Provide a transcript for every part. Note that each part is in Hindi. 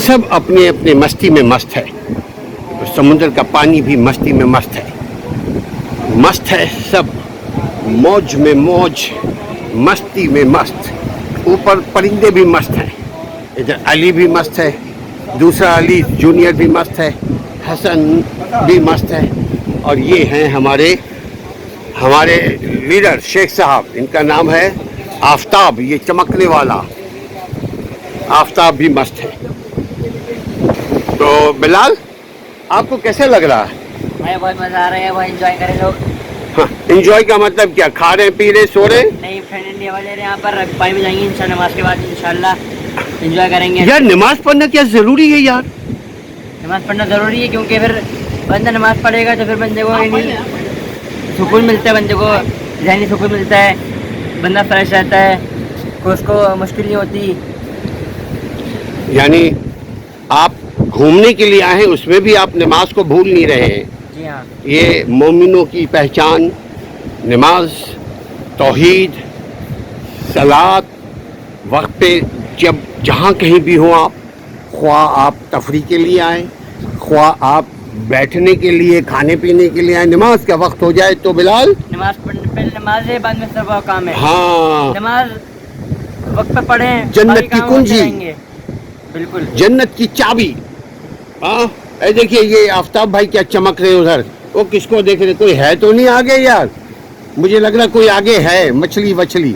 सब अपने अपने मस्ती में मस्त है। समुद्र का पानी भी मस्ती में मस्त है, मस्त है सब, मौज में मौज, मस्ती में मस्त। ऊपर परिंदे भी मस्त हैं, इधर अली भी मस्त है, दूसरा अली जूनियर भी मस्त है, हसन भी मस्त है, और ये हैं हमारे हमारे लीडर शेख साहब। इनका नाम है आफताब, ये चमकने वाला आफताब भी मस्त है। तो बिलाल, आपको कैसे लग रहा है? भाई बहुत मजा आ रहा है भाई, एंजॉय करें लोग। हाँ, एंजॉय का मतलब क्या? खा रहे पी रहे सो रहे? नहीं, फ्रेंड इंडिया वाले यहाँ पर पानी में जाएंगे इंशाल्लाह, नमाज के बाद इंशाल्लाह एंजॉय करेंगे। यार नमाज पढ़ना क्या जरूरी है यार? नमाज पढ़ना ज़रूरी है क्योंकि फिर बंदा नमाज पढ़ेगा तो फिर बंदे को सुकून मिलता है, बंदे को ज़हनी सुकून मिलता है, बंदा फ्रेश रहता है, कोई उसको मुश्किल नहीं होती। यानी आप घूमने के लिए आए हैं, उसमें भी आप नमाज को भूल नहीं रहे हैं। जी हाँ, ये मोमिनों की पहचान, नमाज, तौहीद, सलात, वक्त पे जब जहाँ कहीं भी हो आप, ख्वाह आप तफरी के लिए आए, ख्वाह आप बैठने के लिए, खाने पीने के लिए आए, नमाज का वक्त हो जाए तो बिलाल नमाज पढ़ने पहले नमाज है, बाद में सब काम है। हाँ, नमाज वक्त पे पढ़ें, जन्नत बाकी की काम कुंजी। होते रहेंगे। बिल्कुल, जन्नत की चाबी। हाँ, देखिए ये आफताब भाई क्या चमक रहे उधर, वो किसको देख रहे? कोई है तो नहीं आगे यार? मुझे लग रहा कोई आगे है, मछली वछली।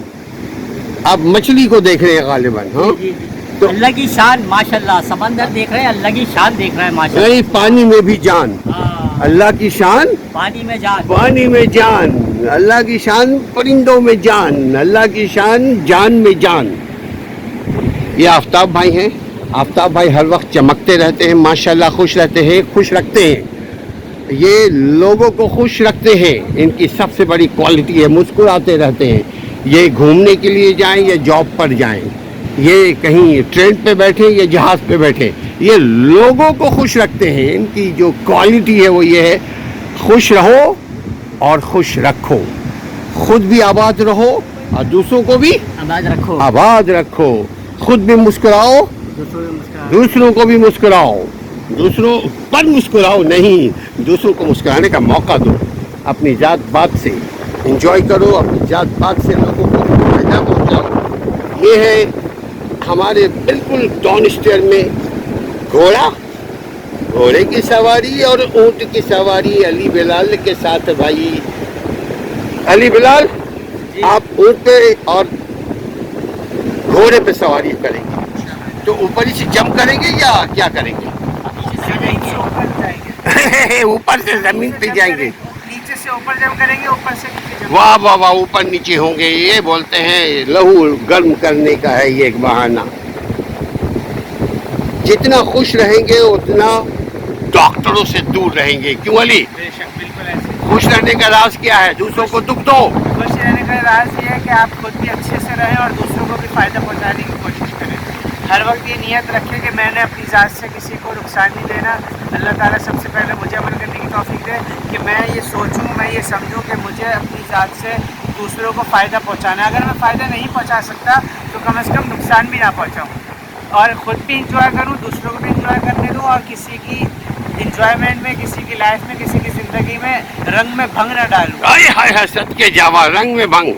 आप मछली को देख रहे हैं गालिबन। हाँ, जी, तो अल्लाह की शान माशाल्लाह, समंदर देख रहे हैं, अल्लाह की शान देख रहे हैं माशाल्लाह। नहीं, पानी में भी जान, हाँ, अल्लाह की शान, पानी में जान, पानी में जान, अल्लाह की शान, परिंदों में जान, अल्लाह की शान, जान में जान। ये आफताब भाई हैं। आफताब भाई हर वक्त चमकते रहते हैं, माशाल्लाह, खुश रहते हैं, खुश रखते हैं, ये लोगों को खुश रखते हैं। इनकी सबसे बड़ी क्वालिटी है, मुस्कुराते रहते हैं। ये घूमने के लिए जाएं या जॉब पर जाएं, ये कहीं ट्रेन पे बैठे या जहाज़ पे बैठे, ये लोगों को खुश रखते हैं। इनकी जो क्वालिटी है वो ये है, खुश रहो और खुश रखो, खुद भी आबाद रहो और दूसरों को भी आबाद रखो, आबाद रखो, खुद भी मुस्कुराओ, दूसरों को भी मुस्कुराओ, दूसरों पर मुस्कुराओ नहीं, दूसरों को मुस्कुराने का मौका दो। अपनी जात बात से एंजॉय करो, अपनी जात बात से लोगों को फायदा पहुँचाओ। ये है हमारे बिल्कुल टाउन स्टेयर में घोड़ा, घोड़े की सवारी और ऊंट की सवारी अली बिलाल के साथ। भाई अली बिलाल, आप ऊंट पे और घोड़े पे सवारी करेंगे तो ऊपर ही से जंप करेंगे या क्या करेंगे? ऊपर से जमीन पे जाएंगे, नीचे से ऊपर जंप करेंगे, ऊपर से नीचे जंप। वाह वाह वाह, ऊपर नीचे होंगे। ये बोलते हैं लहू गर्म करने का है ये एक बहाना। जितना खुश रहेंगे उतना डॉक्टरों से दूर रहेंगे। क्यों अली? बेशक, बिल्कुल ऐसे। खुश रहने का राज क्या है? दूसरों को दुख दो। खुश रहने का राज ये है कि आप खुद भी अच्छे से रहें और दूसरों को भी फ़ायदा पहुंचाने की कोशिश करें। हर वक्त ये नियत रखें कि मैंने अपनी ज़ात से किसी को नुकसान नहीं देना। अल्लाह ताला सबसे पहले मुझे अमल करने की तौफीक दे कि मैं ये सोचूं, मैं ये समझूं कि मुझे अपनी ज़ात से दूसरों को फ़ायदा पहुंचाना है। अगर मैं फ़ायदा नहीं पहुंचा सकता तो कम से कम नुकसान भी ना पहुंचाऊं और ख़ुद भी इंजॉय करूं, दूसरों को भी इंजॉय करने दूं और किसी की इंजॉयमेंट में, किसी की लाइफ में, किसी की ज़िंदगी में रंग में भंग ना डालूं। हाय हाय हाय, सच के जावा, रंग में भंग।